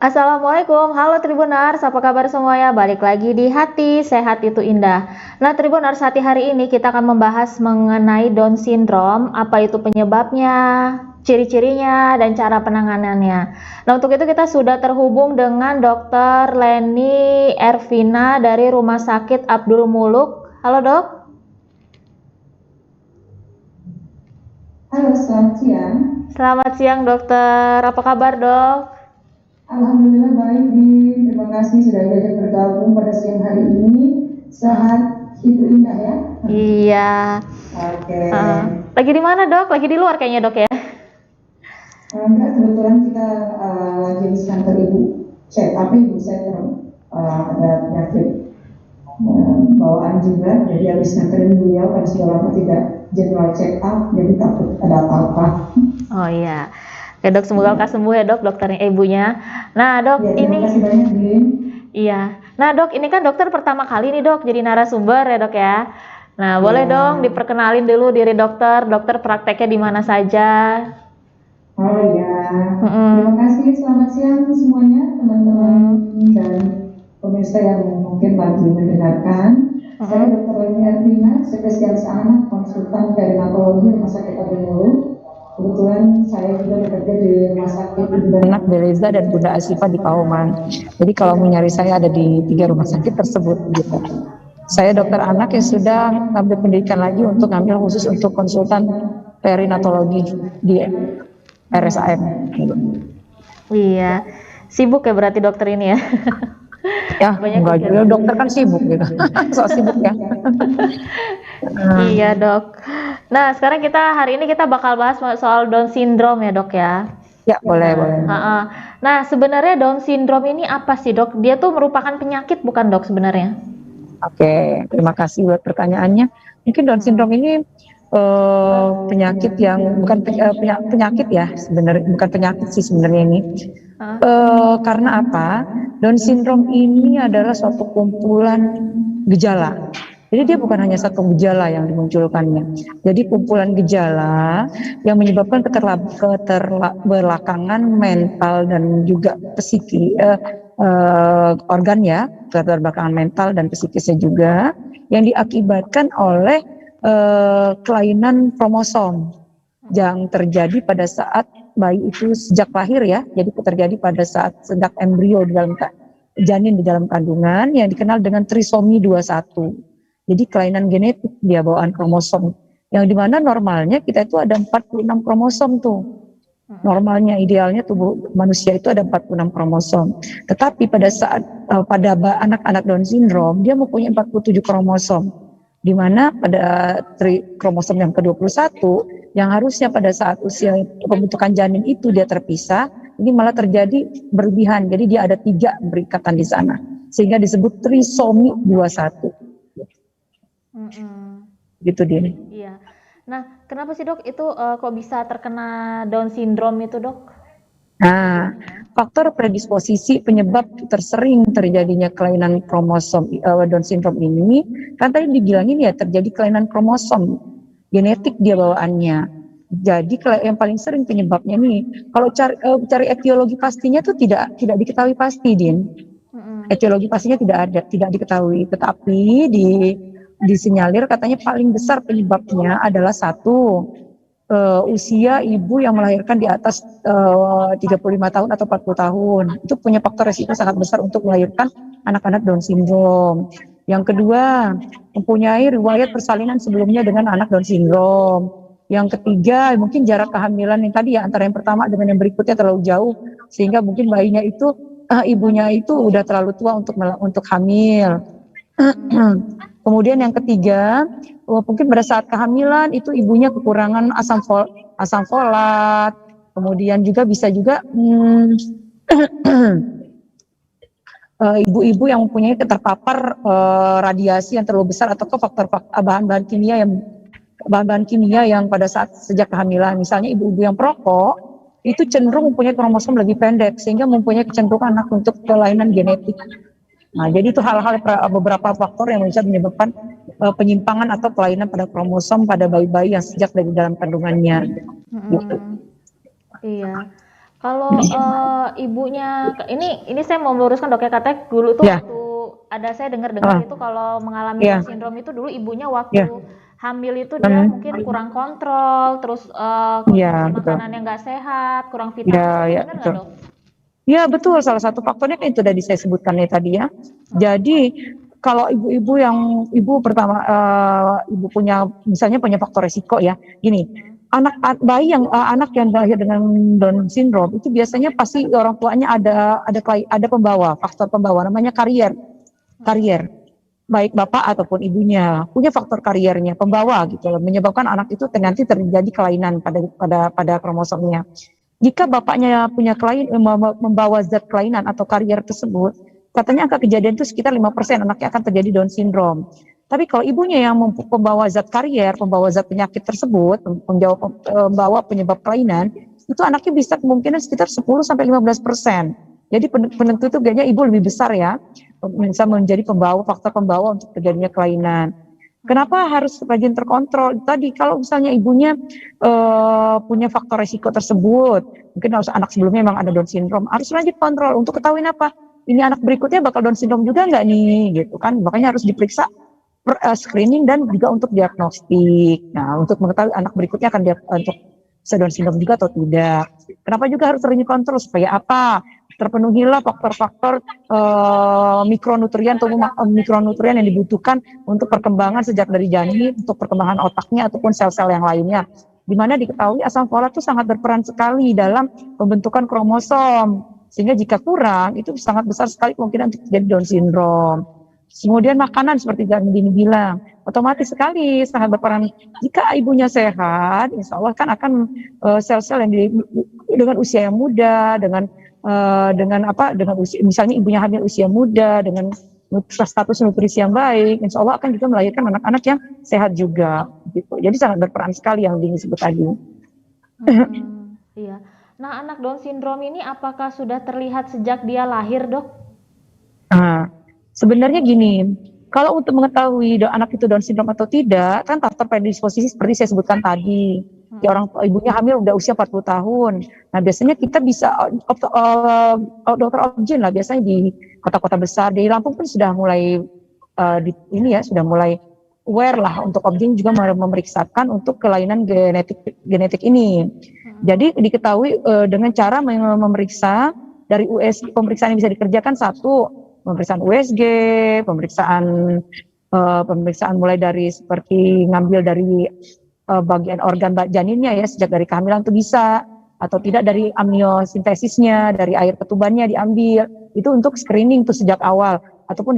Assalamualaikum, halo Tribunars, apa kabar semuanya? Balik lagi di Hati Sehat Itu Indah. Nah Tribunars, hati hari ini kita akan membahas mengenai Down Syndrome, apa itu penyebabnya, ciri-cirinya, dan cara penanganannya. Nah untuk itu kita sudah terhubung dengan Dr. Leni Ervina dari Rumah Sakit Abdul Muluk. Halo dok. Halo, selamat siang. Selamat siang dokter, apa kabar dok? Alhamdulillah baik, Din. Terima kasih sudah diajak bergabung pada siang hari ini. Sehat itu indah ya? Iya. Oke. Lagi di mana dok? Lagi di luar kayaknya dok ya? Enggak, kebetulan kita lagi di kantor ibu. Cek apa ibu saya ada penyakit bawaan juga. Jadi habis nganterin beliau kan sudah lama tidak general check up, jadi takut ada apa-apa. Oh iya. Oke dok, semoga lekas sembuh ya dok, dokternya ibunya. Nah dok, Ya, ini terima kasih banyak, Din. iya. Nah dok, ini kan dokter pertama kali nih dok jadi narasumber ya dok ya. Nah boleh dong diperkenalin dulu diri dokter prakteknya di mana saja. Oh iya, terima kasih. Selamat siang semuanya teman-teman dan pemirsa yang mungkin lagi mendengarkan. Saya Dr. Leni Ervina, spesialis anak, konsultan perinatologi Rumah Sakit Abdul Muluk. Kebetulan saya juga bekerja di Rumah Sakit Anak Beleza dan Bunda Asifa di Kauman. Jadi kalau mau nyari saya ada di 3 rumah sakit tersebut gitu. Saya dokter anak yang sudah ngambil pendidikan lagi untuk ngambil khusus untuk konsultan perinatologi di RSAM. Iya, sibuk ya berarti dokter ini ya. Ya, enggak juga, dokter kan sibuk gitu. So sibuk ya. Iya dok. Nah sekarang hari ini kita bakal bahas soal Down Syndrome ya dok ya. Ya boleh. Nah sebenarnya Down Syndrome ini apa sih dok? Dia tuh merupakan penyakit bukan dok sebenarnya? Oke, terima kasih buat pertanyaannya. Mungkin Down Syndrome ini penyakit yang bukan penyakit ya sebenarnya, bukan penyakit sih sebenarnya ini. Karena apa? Down Syndrome ini adalah suatu kumpulan gejala. Jadi dia bukan hanya satu gejala yang dimunculkannya. Jadi kumpulan gejala yang menyebabkan keterbelakangan mental dan juga psiki, organ ya, keterbelakangan mental dan psikisnya juga, yang diakibatkan oleh kelainan kromosom yang terjadi pada saat bayi itu sejak lahir ya. Jadi terjadi pada saat sejak embrio di dalam janin di dalam kandungan yang dikenal dengan trisomi 21. Jadi kelainan genetik dia bawaan kromosom yang dimana normalnya kita itu ada 46 kromosom tuh. Normalnya idealnya tubuh manusia itu ada 46 kromosom. Tetapi pada saat pada anak-anak Down syndrome dia mempunyai 47 kromosom. Di mana pada kromosom yang ke-21 yang harusnya pada saat usia pembentukan janin itu dia terpisah, ini malah terjadi berlebihan. Jadi dia ada 3 berikatan di sana. Sehingga disebut trisomi 21. Gitu dia. Iya. Nah, kenapa sih dok itu kok bisa terkena Down syndrome itu dok? Nah, faktor predisposisi penyebab tersering terjadinya kelainan kromosom Down syndrome ini kan tadi dibilangin ya terjadi kelainan kromosom genetik dia bawaannya. Jadi yang paling sering penyebabnya nih, kalau cari etiologi pastinya tuh tidak diketahui pasti, Din. Etiologi pastinya tidak diketahui, tetapi disinyalir katanya paling besar penyebabnya adalah satu, usia ibu yang melahirkan di atas 35 tahun atau 40 tahun. Itu punya faktor resiko sangat besar untuk melahirkan anak-anak Down syndrome. Yang kedua, mempunyai riwayat persalinan sebelumnya dengan anak Down syndrome. Yang ketiga, mungkin jarak kehamilan yang tadi ya antara yang pertama dengan yang berikutnya terlalu jauh sehingga mungkin bayinya itu ibunya itu udah terlalu tua untuk hamil. Kemudian yang ketiga, mungkin pada saat kehamilan itu ibunya kekurangan asam folat. Kemudian juga bisa juga ibu-ibu yang mempunyai terpapar radiasi yang terlalu besar atau faktor bahan-bahan kimia yang pada saat sejak kehamilan. Misalnya ibu-ibu yang perokok itu cenderung mempunyai kromosom lebih pendek sehingga mempunyai kecenderungan anak untuk kelainan genetik. Nah, jadi itu hal-hal beberapa faktor yang bisa menyebabkan penyimpangan atau kelainan pada kromosom pada bayi-bayi yang sejak dari dalam kandungannya. Gitu. Iya. Kalau ibunya, ini saya mau meluruskan dok ya, katanya dulu tuh Ya, waktu ada saya dengar-dengar itu kalau mengalami ya, Down syndrome itu dulu ibunya waktu ya, hamil itu dia hmm, mungkin kurang kontrol, terus ya, konsumsi betul. makanan yang nggak sehat, kurang vitamin, Ya, itu ya, benar nggak betul. dok? Ya, betul. Salah satu faktornya kan itu tadi saya sebutkan ya tadi ya. Jadi kalau ibu-ibu yang ibu pertama ibu punya misalnya punya faktor resiko ya. Gini, bayi yang anak yang lahir dengan Down syndrome itu biasanya pasti orang tuanya ada pembawa, faktor pembawa namanya karier. Baik bapak ataupun ibunya punya faktor kariernya pembawa gitu loh, menyebabkan anak itu nanti terjadi kelainan pada kromosomnya. Jika bapaknya punya membawa zat kelainan atau karier tersebut, katanya angka kejadian itu sekitar 5% anaknya akan terjadi Down syndrome. Tapi kalau ibunya yang membawa zat karier, pembawa zat penyakit tersebut, pembawa penyebab kelainan, itu anaknya bisa kemungkinan sekitar 10 sampai 15%. Jadi penentu itu kayaknya ibu lebih besar ya, bisa menjadi faktor pembawa untuk terjadinya kelainan. Kenapa harus rajin terkontrol? Tadi kalau misalnya ibunya punya faktor resiko tersebut, mungkin harus anak sebelumnya memang ada Down syndrome, harus rajin kontrol untuk ketahuin apa? Ini anak berikutnya bakal Down syndrome juga nggak nih, gitu kan? Makanya harus diperiksa screening dan juga untuk diagnostik. Nah, untuk mengetahui anak berikutnya akan untuk Down syndrome juga atau tidak. Kenapa juga harus rajin kontrol? Supaya apa? Terpenuhilah faktor-faktor mikronutrien atau mikronutrien yang dibutuhkan untuk perkembangan sejak dari janin, untuk perkembangan otaknya ataupun sel-sel yang lainnya. Di mana diketahui asam folat itu sangat berperan sekali dalam pembentukan kromosom. Sehingga jika kurang, itu sangat besar sekali kemungkinan untuk terjadi Down syndrome. Kemudian makanan seperti Dini bilang, otomatis sekali sangat berperan. Jika ibunya sehat, insya Allah kan akan sel-sel yang dengan usia yang muda, dengan usia, misalnya ibunya hamil usia muda dengan status nutrisi yang baik, insya Allah akan juga melahirkan anak-anak yang sehat juga gitu. Jadi sangat berperan sekali yang disebut tadi. Iya. Nah, anak Down syndrome ini apakah sudah terlihat sejak dia lahir, dok? Nah, sebenarnya gini, kalau untuk mengetahui anak itu Down syndrome atau tidak, kan faktor predisposisi seperti saya sebutkan tadi. Ya, ibunya hamil udah usia 40 tahun. Nah, biasanya kita bisa dokter obgyn lah biasanya di kota-kota besar. Di Lampung pun sudah mulai sudah mulai aware lah untuk obgyn juga memeriksakan untuk kelainan genetik ini. Jadi diketahui dengan cara memeriksa dari pemeriksaan yang bisa dikerjakan pemeriksaan USG, pemeriksaan mulai dari seperti ngambil dari bagian organ janinnya ya sejak dari kehamilan itu bisa, atau tidak dari amniosintesisnya, dari air ketubannya diambil, itu untuk screening tuh sejak awal, ataupun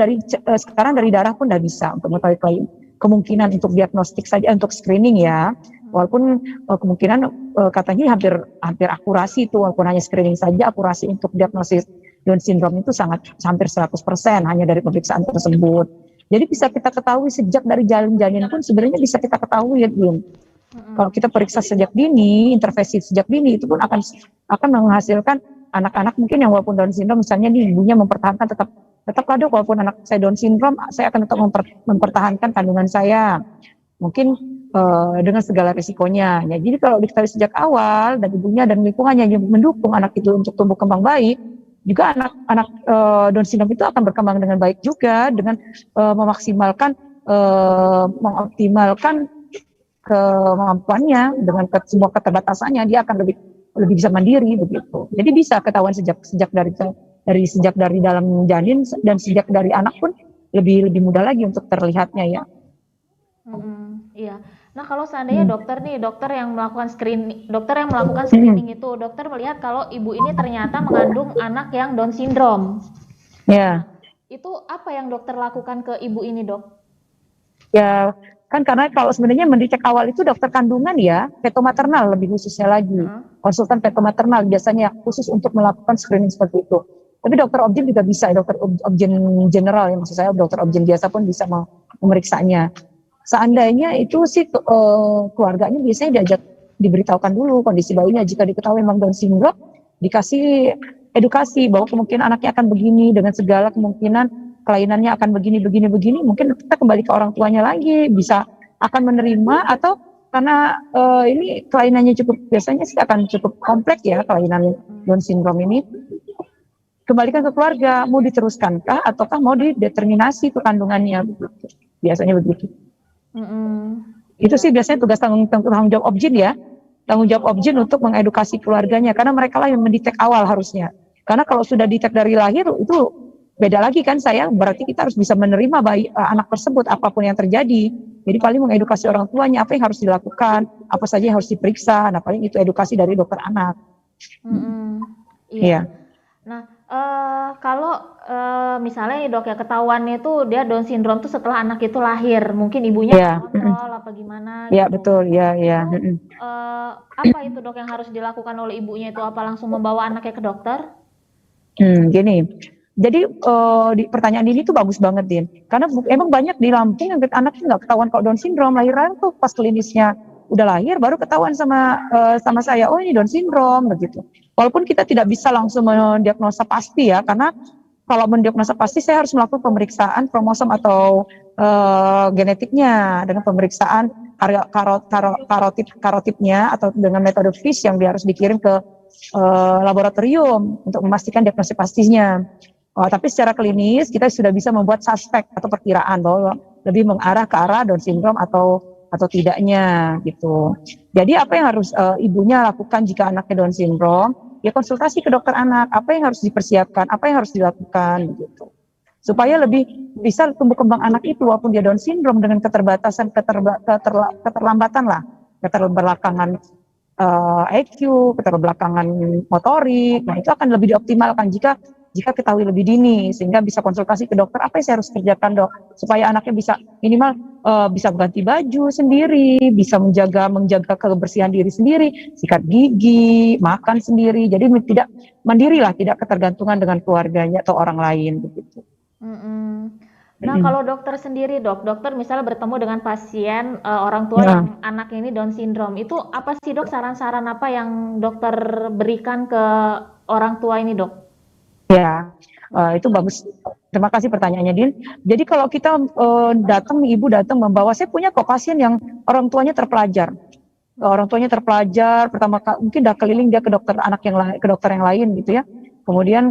sekarang dari darah pun udah bisa untuk mengetahui kemungkinan untuk diagnostik saja untuk screening ya, walaupun kemungkinan katanya hampir akurasi itu, walaupun hanya screening saja akurasi untuk diagnosis Down syndrome itu hampir 100% hanya dari pemeriksaan tersebut. Jadi bisa kita ketahui sejak dari janin pun sebenarnya bisa kita ketahui ya belum. Kalau kita periksa sejak dini, intervensi sejak dini itu pun akan menghasilkan anak-anak mungkin yang walaupun Down syndrome misalnya ibunya mempertahankan tetap dok walaupun anak saya Down syndrome saya akan tetap mempertahankan kandungan saya. Mungkin dengan segala risikonya. Ya, jadi kalau diketahui sejak awal dan ibunya dan lingkungannya yang mendukung anak itu untuk tumbuh kembang baik, juga anak-anak Down syndrome itu akan berkembang dengan baik juga dengan mengoptimalkan kemampuannya dengan semua keterbatasannya dia akan lebih bisa mandiri begitu. Jadi bisa ketahuan sejak dari dalam janin dan sejak dari anak pun lebih mudah lagi untuk terlihatnya ya. Iya. Nah, kalau seandainya dokter yang melakukan screening itu, dokter melihat kalau ibu ini ternyata mengandung anak yang Down syndrome. Ya. Itu apa yang dokter lakukan ke ibu ini, dok? Ya, kan karena kalau sebenarnya dicek awal itu dokter kandungan ya, petomaternal lebih khususnya lagi. Konsultan petomaternal biasanya khusus untuk melakukan screening seperti itu. Tapi dokter obgyn juga bisa, dokter obgyn general ya, maksud saya dokter obgyn biasa pun bisa memeriksanya. Seandainya itu sih keluarganya biasanya diberitahukan dulu kondisi bayinya. Jika diketahui memang Down syndrome, dikasih edukasi bahwa kemungkinan anaknya akan begini dengan segala kemungkinan kelainannya akan begini. Mungkin kita kembali ke orang tuanya lagi, bisa akan menerima atau karena ini kelainannya biasanya sih akan cukup kompleks ya, kelainan Down syndrome ini. Kembalikan ke keluarga, mau diteruskankah ataukah mau dideterminasi itu kandungannya, begitu. Biasanya begitu. Itu sih biasanya tugas tanggung jawab Obgyn ya, tanggung jawab Obgyn untuk mengedukasi keluarganya, karena mereka lah yang mendetek awal harusnya. Karena kalau sudah detek dari lahir itu beda lagi kan, berarti kita harus bisa menerima anak tersebut apapun yang terjadi. Jadi paling mengedukasi orang tuanya apa yang harus dilakukan, apa saja yang harus diperiksa. Nah paling itu edukasi dari dokter anak. Iya. Nah kalau misalnya nih dok ya, ketahuannya itu dia Down syndrome tuh setelah anak itu lahir, mungkin ibunya kontrol apa gimana? Iya betul, iya. Apa itu dok yang harus dilakukan oleh ibunya itu? Apa langsung membawa anaknya ke dokter? Gini. Jadi pertanyaan ini tuh bagus banget, Din. Karena emang banyak di Lampung yang anaknya nggak ketahuan kalau Down syndrome, lahiran tuh pas klinisnya udah lahir baru ketahuan sama saya, oh ini Down syndrome begitu. Walaupun kita tidak bisa langsung mendiagnosa pasti ya, karena kalau mendiagnosa pasti saya harus melakukan pemeriksaan kromosom atau genetiknya dengan pemeriksaan karotipnya atau dengan metode FISH yang dia harus dikirim ke laboratorium untuk memastikan diagnosis pastinya. Tapi secara klinis kita sudah bisa membuat suspek atau perkiraan bahwa lebih mengarah ke arah Down syndrome atau tidaknya gitu. Jadi apa yang harus ibunya lakukan jika anaknya Down syndrome? Ya konsultasi ke dokter anak, apa yang harus dipersiapkan, apa yang harus dilakukan gitu. Supaya lebih bisa tumbuh kembang anak itu walaupun dia Down syndrome dengan keterbatasan keterlambatan lah, keterbelakangan IQ, keterbelakangan motorik. Nah, itu akan lebih dioptimalkan jika ketahui lebih dini, sehingga bisa konsultasi ke dokter, apa yang saya harus kerjakan dok, supaya anaknya bisa minimal bisa ganti baju sendiri, bisa menjaga kebersihan diri sendiri, sikat gigi, makan sendiri, jadi tidak mandiri lah, tidak ketergantungan dengan keluarganya atau orang lain begitu. Nah kalau dokter sendiri dokter misalnya bertemu dengan pasien orang tua yang anak ini Down syndrome, itu apa sih dok saran-saran apa yang dokter berikan ke orang tua ini dok? Ya, itu bagus. Terima kasih pertanyaannya, Din. Jadi kalau kita ibu datang membawa, saya punya kok pasien yang orang tuanya terpelajar. Orang tuanya terpelajar, pertama kali mungkin udah keliling dia ke dokter anak ke dokter yang lain gitu ya. Kemudian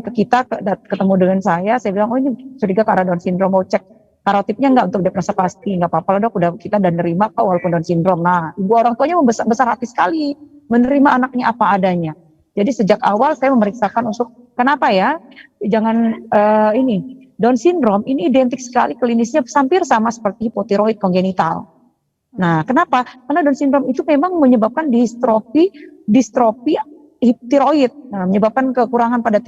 ketemu dengan saya bilang, oh ini curiga karena Down syndrome, mau cek karotipnya nggak untuk diagnosa pasti, nggak apa-apa lah dok, kita udah nerima kok walaupun Down syndrome. Nah, ibu orang tuanya besar hati sekali menerima anaknya apa adanya. Jadi sejak awal saya memeriksakan untuk kenapa ya, jangan ini Down syndrome ini identik sekali klinisnya hampir sama seperti hipotiroid kongenital. Nah, kenapa? Karena Down syndrome itu memang menyebabkan distrofi tiroid, menyebabkan kekurangan pada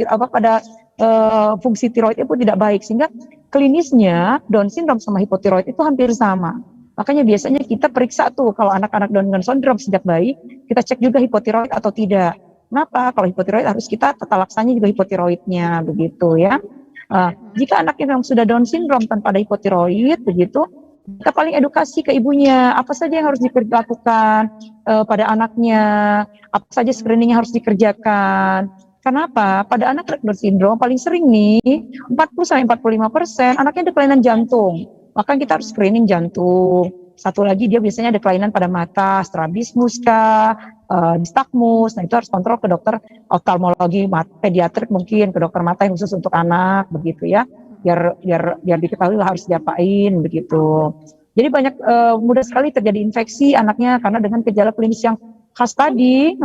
fungsi tiroid itu tidak baik, sehingga klinisnya Down syndrome sama hipotiroid itu hampir sama. Makanya biasanya kita periksa tuh kalau anak-anak Down syndrome sejak bayi, kita cek juga hipotiroid atau tidak. Kenapa? Kalau hipotiroid harus kita tata laksanya juga hipotiroidnya begitu ya. Jika anaknya yang sudah Down syndrome tanpa ada hipotiroid begitu, kita paling edukasi ke ibunya apa saja yang harus dilakukan pada anaknya, apa saja screeningnya harus dikerjakan. Kenapa? Pada anak Down syndrome paling sering nih 40-45% anaknya ada kelainan jantung. Maka kita harus screening jantung. Satu lagi dia biasanya ada kelainan pada mata, strabismus kah, nystagmus. Nah itu harus kontrol ke dokter oftalmologi, pediatrik mungkin, ke dokter mata yang khusus untuk anak begitu ya. Biar diketahui lah harus diapain begitu. Jadi banyak mudah sekali terjadi infeksi anaknya karena dengan gejala klinis yang khas tadi,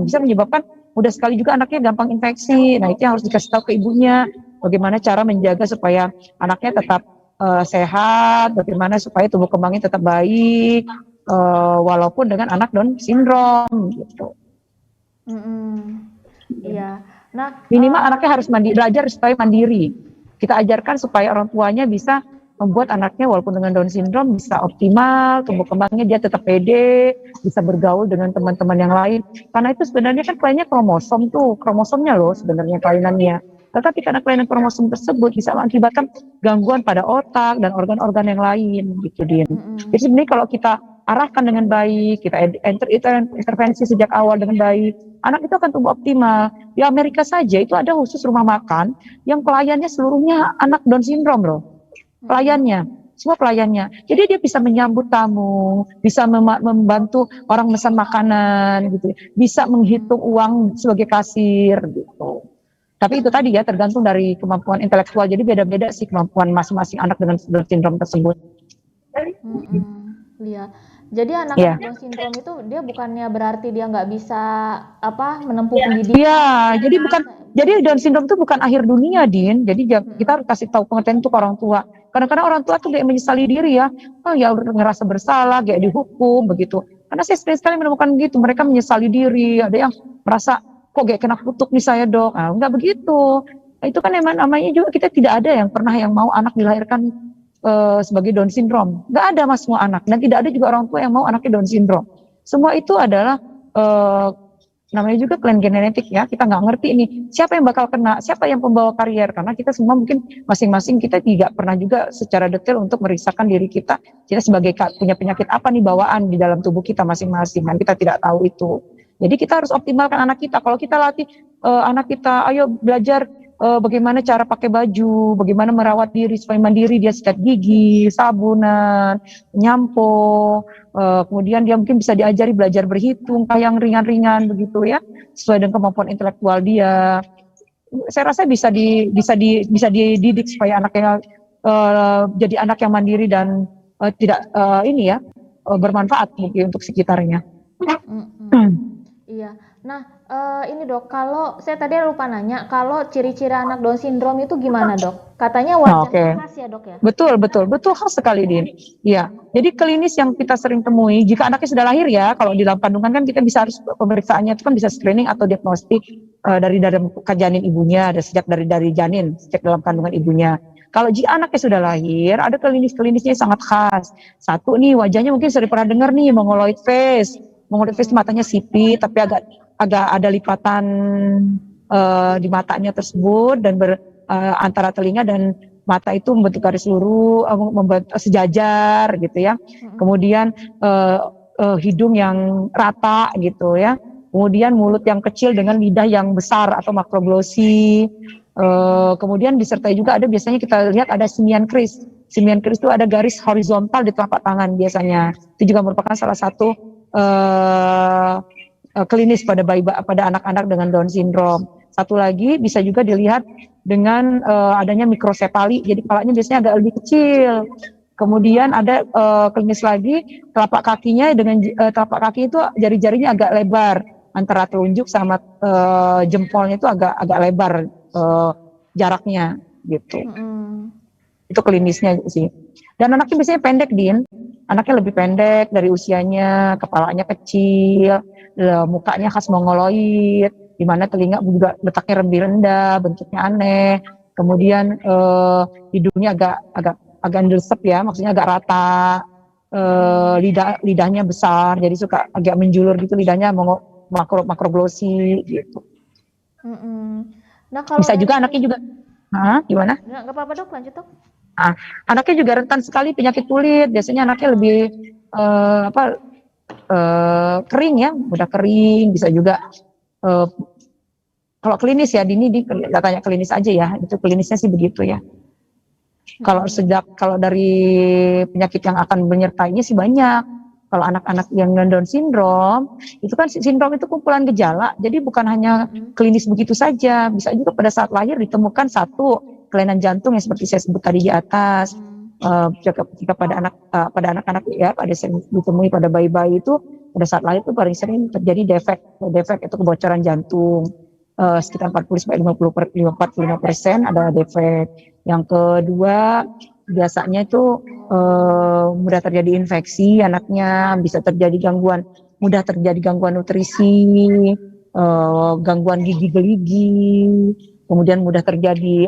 bisa menyebabkan mudah sekali juga anaknya gampang infeksi. Nah itu yang harus dikasih tahu ke ibunya, bagaimana cara menjaga supaya anaknya tetap sehat, bagaimana supaya tumbuh kembangnya tetap baik, walaupun dengan anak Down syndrome gitu. Iya. Nah, minimal anaknya harus belajar supaya mandiri. Kita ajarkan supaya orang tuanya bisa membuat anaknya walaupun dengan Down syndrome bisa optimal, tumbuh kembangnya dia tetap pede, bisa bergaul dengan teman-teman yang lain. Karena itu sebenarnya kan kelainnya kromosom tuh, kromosomnya loh sebenarnya kelainannya. Tetapi karena kelainan kromosom tersebut bisa mengakibatkan gangguan pada otak dan organ-organ yang lain gitu, Din. Jadi sebenarnya kalau kita arahkan dengan baik, kita intervensi sejak awal dengan baik, anak itu akan tumbuh optimal. Di Amerika saja itu ada khusus rumah makan yang pelayannya seluruhnya anak Down syndrome loh. Pelayannya. semua pelayannya. Jadi dia bisa menyambut tamu, bisa membantu orang pesan makanan gitu, bisa menghitung uang sebagai kasir gitu. Tapi itu tadi ya tergantung dari kemampuan intelektual. Jadi beda-beda sih kemampuan masing-masing anak dengan Down syndrome tersebut. Iya. Jadi anak Iya. Down syndrome itu dia bukannya berarti dia nggak bisa menempuh pendidikan. Iya, jadi Down syndrome itu bukan akhir dunia, Din. Jadi kita harus kasih tahu pengertian itu ke orang tua. Kadang-kadang orang tua tuh kayak menyesali diri ya, ya ngerasa bersalah, kayak dihukum begitu. Karena saya sering sekali menemukan gitu, mereka menyesali diri, ada yang merasa kok kayak kena kutuk nih saya dok. Nah, enggak begitu. Nah, itu kan namanya juga kita tidak ada yang pernah yang mau anak dilahirkan sebagai Down syndrome. Nggak ada mas semua anak, dan tidak ada juga orang tua yang mau anaknya Down syndrome. Semua itu adalah namanya juga klien genetik ya, kita nggak ngerti nih siapa yang bakal kena, siapa yang pembawa karier, karena kita semua mungkin masing-masing kita tidak pernah juga secara detail untuk meriksakan diri kita sebagai punya penyakit apa nih bawaan di dalam tubuh kita masing-masing, dan kita tidak tahu itu. Jadi kita harus optimalkan anak kita. Kalau kita latih anak kita, ayo belajar bagaimana cara pakai baju, bagaimana merawat diri supaya mandiri, dia sikat gigi, sabunan, nyampo, kemudian dia mungkin bisa diajari belajar berhitung, kayak yang ringan-ringan begitu ya, sesuai dengan kemampuan intelektual dia. Saya rasa bisa dididik supaya anaknya jadi anak yang mandiri dan tidak bermanfaat mungkin untuk sekitarnya. Iya. Nah, ini dok, kalau saya tadi lupa nanya, kalau ciri-ciri anak Down syndrome itu gimana dok? Katanya wajahnya khas ya dok ya? Betul khas sekali Din. Iya. Jadi klinis yang kita sering temui, jika anaknya sudah lahir ya, kalau di dalam kandungan kan kita bisa harus pemeriksaannya itu kan bisa screening atau diagnostik dari dalam janin ibunya, sejak dari janin, sejak dalam kandungan ibunya. Kalau jika anaknya sudah lahir, ada klinisnya sangat khas. Satu nih, wajahnya mungkin sudah pernah dengar nih, mongoloid face. Mongoloid face matanya sipit, tapi agak ada lipatan di matanya tersebut, dan antara telinga dan mata itu membentuk garis lurus, sejajar gitu ya. Kemudian hidung yang rata gitu ya. Kemudian mulut yang kecil dengan lidah yang besar atau makroglosi. Kemudian disertai juga ada biasanya kita lihat ada simian kris. Simian kris itu ada garis horizontal di telapak tangan biasanya. Itu juga merupakan salah satu klinis pada anak-anak dengan Down syndrome. Satu lagi bisa juga dilihat dengan adanya mikrosefali, jadi kepalanya biasanya agak lebih kecil. Kemudian ada klinis lagi telapak kakinya, dengan telapak kaki itu jari-jarinya agak lebar, antara telunjuk sama jempolnya itu agak lebar jaraknya gitu. Itu klinisnya sih. Dan anaknya biasanya pendek, Din. Anaknya lebih pendek dari usianya, kepalanya kecil, mukanya khas mongoloid, di mana telinga juga letaknya lebih rendah, bentuknya aneh. Kemudian hidungnya agak ndelsep ya, maksudnya agak rata. Lidahnya besar, jadi suka agak menjulur gitu lidahnya, makroglosi gitu. Nah, kalau bisa juga anaknya juga, gimana? Nggak apa-apa dok, lanjut dok. Anaknya juga rentan sekali penyakit kulit. Biasanya anaknya lebih kering ya, mudah kering. Bisa juga kalau klinis ya, Dini tanya klinis aja ya. Itu klinisnya sih begitu ya. Kalau dari penyakit yang akan menyertainya sih banyak. Kalau anak-anak yang Down syndrome, itu kan sindrom itu kumpulan gejala. Jadi bukan hanya klinis begitu saja. Bisa juga pada saat lahir ditemukan satu kelainan jantung yang seperti saya sebut tadi di atas. Jika pada anak-anak ya, pada ditemui pada bayi-bayi itu pada saat lahir itu paling sering terjadi defek itu kebocoran jantung. Sekitar 40-45% ada defek. Yang kedua biasanya itu mudah terjadi infeksi anaknya, bisa terjadi mudah terjadi gangguan nutrisi, gangguan gigi-geligi. Kemudian mudah terjadi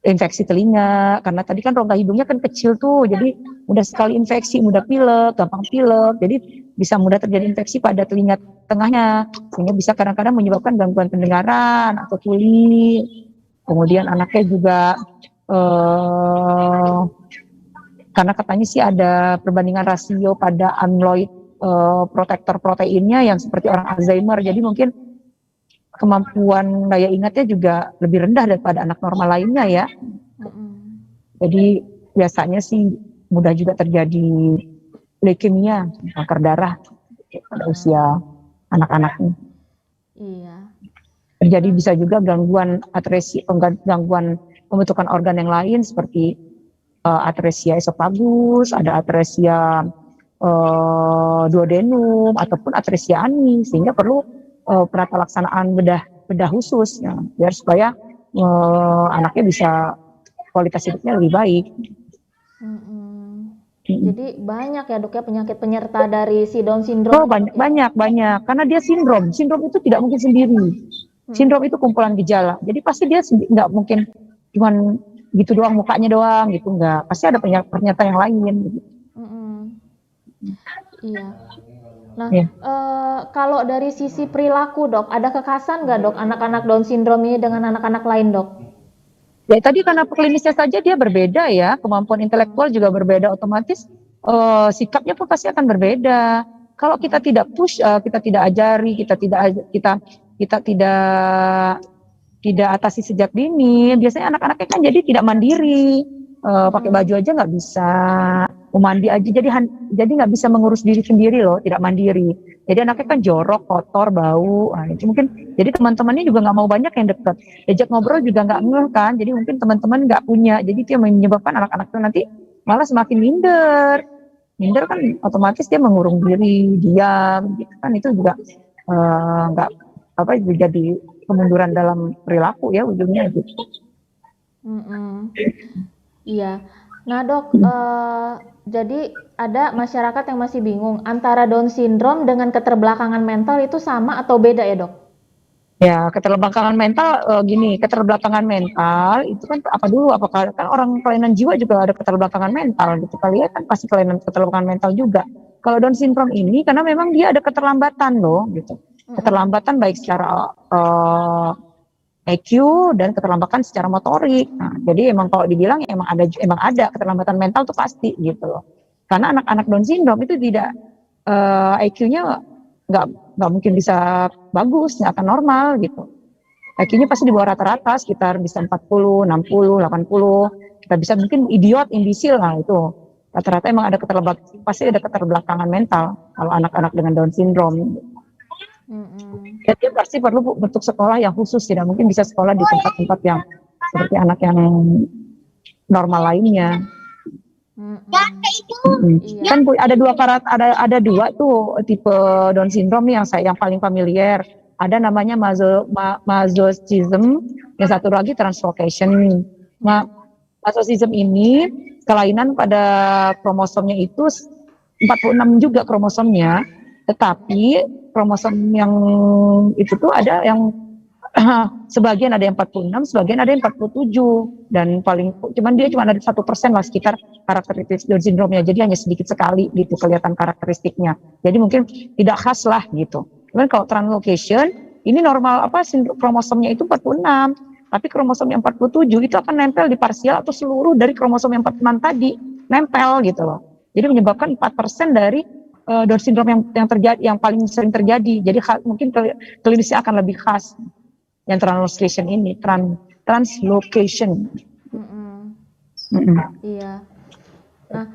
infeksi telinga, karena tadi kan rongga hidungnya kan kecil tuh, jadi mudah sekali infeksi, mudah pilek, gampang pilek, jadi bisa mudah terjadi infeksi pada telinga tengahnya, sehingga bisa kadang-kadang menyebabkan gangguan pendengaran atau tuli. Kemudian anaknya juga karena katanya sih ada perbandingan rasio pada amyloid protektor proteinnya yang seperti orang Alzheimer, jadi mungkin kemampuan daya ingatnya juga lebih rendah daripada anak normal lainnya ya. Jadi biasanya sih mudah juga terjadi leukemia, kanker darah pada usia anak-anak ini. Iya. Terjadi bisa juga gangguan atresia, gangguan pembentukan organ yang lain seperti atresia esofagus, ada atresia duodenum ataupun atresia ani, sehingga perlu penata laksanaan bedah khusus ya, biar supaya anaknya bisa kualitas hidupnya lebih baik. Jadi banyak ya dok ya penyakit penyerta dari si Down syndrome. Oh banyak karena dia sindrom itu tidak mungkin sendiri. Sindrom itu kumpulan gejala, jadi pasti dia nggak mungkin cuman gitu doang mukanya doang gitu, nggak, pasti ada penyerta yang lain gitu. Iya. Nah, kalau dari sisi perilaku dok, ada kekhasan nggak dok anak-anak Down syndrome ini dengan anak-anak lain dok? Ya tadi karena klinisnya saja dia berbeda ya, kemampuan intelektual juga berbeda, otomatis sikapnya pun pasti akan berbeda. Kalau kita tidak push, kita tidak ajari, kita tidak atasi sejak dini, biasanya anak-anaknya kan jadi tidak mandiri, pakai baju aja nggak bisa, mau mandi aja jadi nggak bisa mengurus diri sendiri loh, tidak mandiri. Jadi anaknya kan jorok, kotor, bau. Nah, itu mungkin jadi teman-temannya juga nggak mau banyak yang dekat. Diajak ngobrol juga nggak ngeh kan. Jadi mungkin teman-teman nggak punya. Jadi itu yang menyebabkan anak-anak itu nanti malah semakin minder. Minder kan otomatis dia mengurung diri, diam, gitu kan, itu juga nggak jadi kemunduran dalam perilaku ya ujungnya gitu. Iya. Nah dok, jadi ada masyarakat yang masih bingung antara Down syndrome dengan keterbelakangan mental itu sama atau beda ya dok? Ya, keterbelakangan mental gini, keterbelakangan mental itu kan apa dulu? Apakah kan orang kelainan jiwa juga ada keterbelakangan mental gitu kali ya, kan pasti kelainan keterbelakangan mental juga. Kalau Down syndrome ini karena memang dia ada keterlambatan loh gitu. Keterlambatan baik secara EQ dan keterlambatan secara motorik. Nah, jadi emang kalau dibilang emang ada keterlambatan mental tuh pasti gitu loh. Karena anak-anak Down syndrome itu tidak EQ-nya nggak mungkin bisa bagus, nggak akan normal gitu. IQ-nya pasti di bawah rata-rata, sekitar bisa 40, 60, 80. Kita bisa mungkin idiot, imbisil, nah itu. Rata-rata emang pasti ada keterbelakangan mental kalau anak-anak dengan Down syndrome. Jadi pasti perlu bentuk sekolah yang khusus, tidak mungkin bisa sekolah di tempat-tempat yang seperti anak yang normal lainnya. Kan ada dua tuh tipe Down syndrome yang paling familiar. Ada namanya masochism, yang satu lagi translocation. Masochism ini kelainan pada kromosomnya itu 46 juga kromosomnya, tetapi kromosom yang itu tuh ada yang sebagian ada yang 46, sebagian ada yang 47, dan dia cuma ada 1% lah sekitar karakteristik Down syndrome-nya, jadi hanya sedikit sekali gitu kelihatan karakteristiknya, jadi mungkin tidak khas lah gitu. Cuman kalau translocation ini normal kromosomnya itu 46, tapi kromosom yang 47 itu akan nempel di parsial atau seluruh dari kromosom yang 46 tadi, nempel gitu loh. Jadi menyebabkan 4% dari Down syndrome yang terjadi, yang paling sering terjadi. Jadi mungkin klinisnya akan lebih khas yang translocation ini, translocation. Iya. Nah,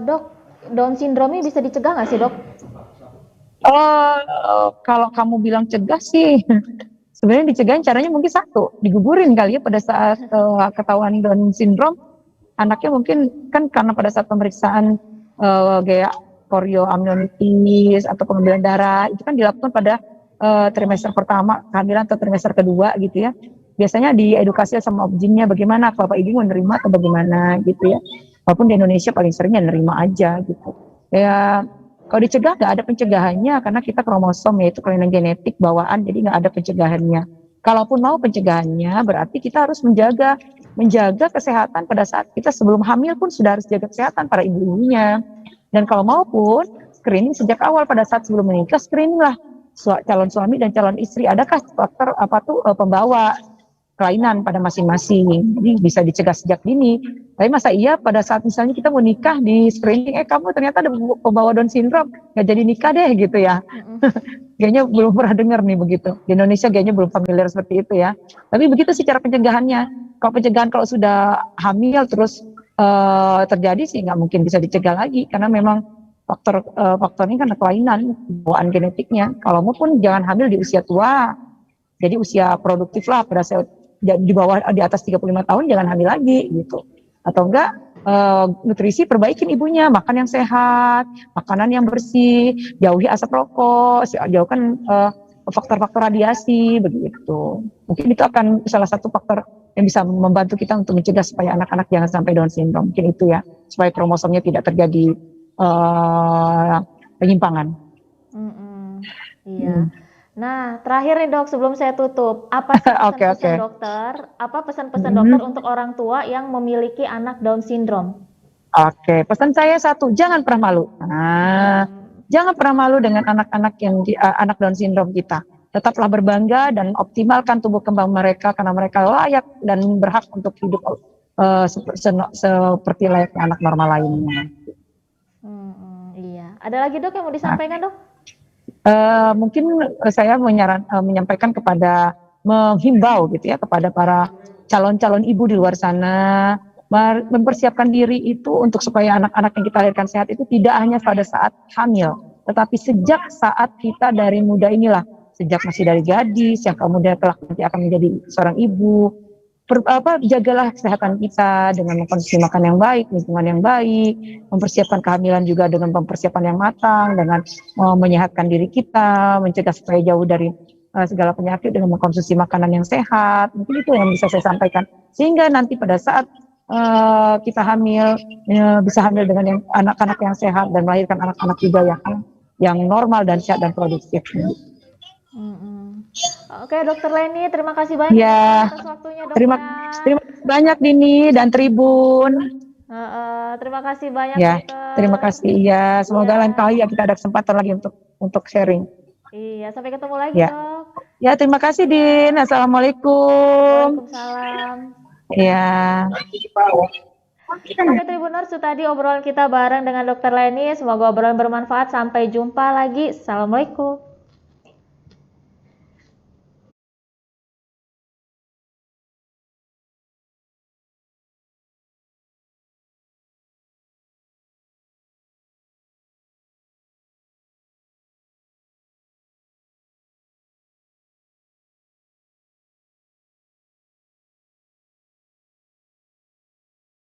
dok, Down syndrome ini bisa dicegah nggak sih dok? Kalau kamu bilang cegah sih, sebenarnya dicegahin caranya mungkin satu, digugurin kali ya pada saat ketahuan Down syndrome, anaknya mungkin kan karena pada saat pemeriksaan kayak chorioamnionitis atau pengambilan darah itu kan dilakukan pada trimester pertama kehamilan atau trimester kedua gitu ya. Biasanya diedukasi sama objinnya bagaimana, Bapak Ibu menerima atau bagaimana gitu ya. Walaupun di Indonesia paling seringnya nerima aja gitu. Ya kalau dicegah nggak ada pencegahannya karena kita kromosom yaitu kelainan genetik bawaan, jadi nggak ada pencegahannya. Kalaupun mau pencegahannya berarti kita harus menjaga kesehatan pada saat kita sebelum hamil pun sudah harus jaga kesehatan para ibu-ibunya. Dan kalau maupun screening sejak awal pada saat sebelum menikah, screening lah calon suami dan calon istri, adakah faktor pembawa kelainan pada masing-masing. Jadi bisa dicegah sejak dini. Tapi masa iya pada saat misalnya kita mau nikah di screening, kamu ternyata ada pembawa Down syndrome, nggak jadi nikah deh gitu ya. Kayaknya belum pernah dengar nih begitu. Di Indonesia kayaknya belum familiar seperti itu ya. Tapi begitu sih cara pencegahannya. Kalau pencegahan kalau sudah hamil terus terjadi sih nggak mungkin bisa dicegah lagi karena memang faktor ini kan kelainan bawaan genetiknya. Kalau maupun jangan hamil di usia tua, jadi usia produktif lah pada saat di bawah di atas 35 tahun jangan hamil lagi gitu. Atau enggak nutrisi perbaikin ibunya, makan yang sehat, makanan yang bersih, jauhi asap rokok, jauhkan faktor-faktor radiasi begitu. Mungkin itu akan salah satu faktor yang bisa membantu kita untuk mencegah supaya anak-anak jangan sampai Down syndrome. Mungkin itu ya, supaya kromosomnya tidak terjadi penyimpangan. Iya. Nah, terakhir nih dok, sebelum saya tutup, apa sih pesan-pesan dokter? Apa pesan-pesan dokter untuk orang tua yang memiliki anak Down syndrome? Oke, pesan saya satu, jangan pernah malu. Jangan pernah malu dengan anak-anak yang anak Down syndrome kita. Tetaplah berbangga dan optimalkan tumbuh kembang mereka karena mereka layak dan berhak untuk hidup seperti layaknya anak normal lainnya. Iya. Ada lagi dok yang mau disampaikan dok? Mungkin saya menyampaikan menghimbau gitu ya kepada para calon-calon ibu di luar sana, mempersiapkan diri itu untuk supaya anak-anak yang kita lahirkan sehat itu tidak hanya pada saat hamil, tetapi sejak saat kita dari muda inilah, sejak masih dari gadis yang kemudian kelak nanti akan menjadi seorang ibu. Jagalah kesehatan kita dengan mengkonsumsi makan yang baik, lingkungan yang baik, mempersiapkan kehamilan juga dengan mempersiapkan yang matang, dengan menyehatkan diri kita, mencegah supaya jauh dari segala penyakit dengan mengkonsumsi makanan yang sehat. Mungkin itu yang bisa saya sampaikan. Sehingga nanti pada saat kita hamil, bisa hamil dengan yang anak-anak yang sehat dan melahirkan anak-anak juga yang normal dan sehat dan produktif. Oke, Dokter Leni, terima kasih banyak atas waktunya, Dok. Terima kasih banyak Dini dan Tribun. Terima kasih banyak, ya, Dokter. Terima kasih ya. Semoga lain kali ya kita ada kesempatan lagi untuk sharing. Iya, sampai ketemu lagi, Dok. Ya, terima kasih Din. Assalamualaikum. Waalaikumsalam. Ya. Oke Tribuners, itu tadi obrolan kita bareng dengan Dokter Leni. Semoga obrolan bermanfaat. Sampai jumpa lagi. Assalamualaikum.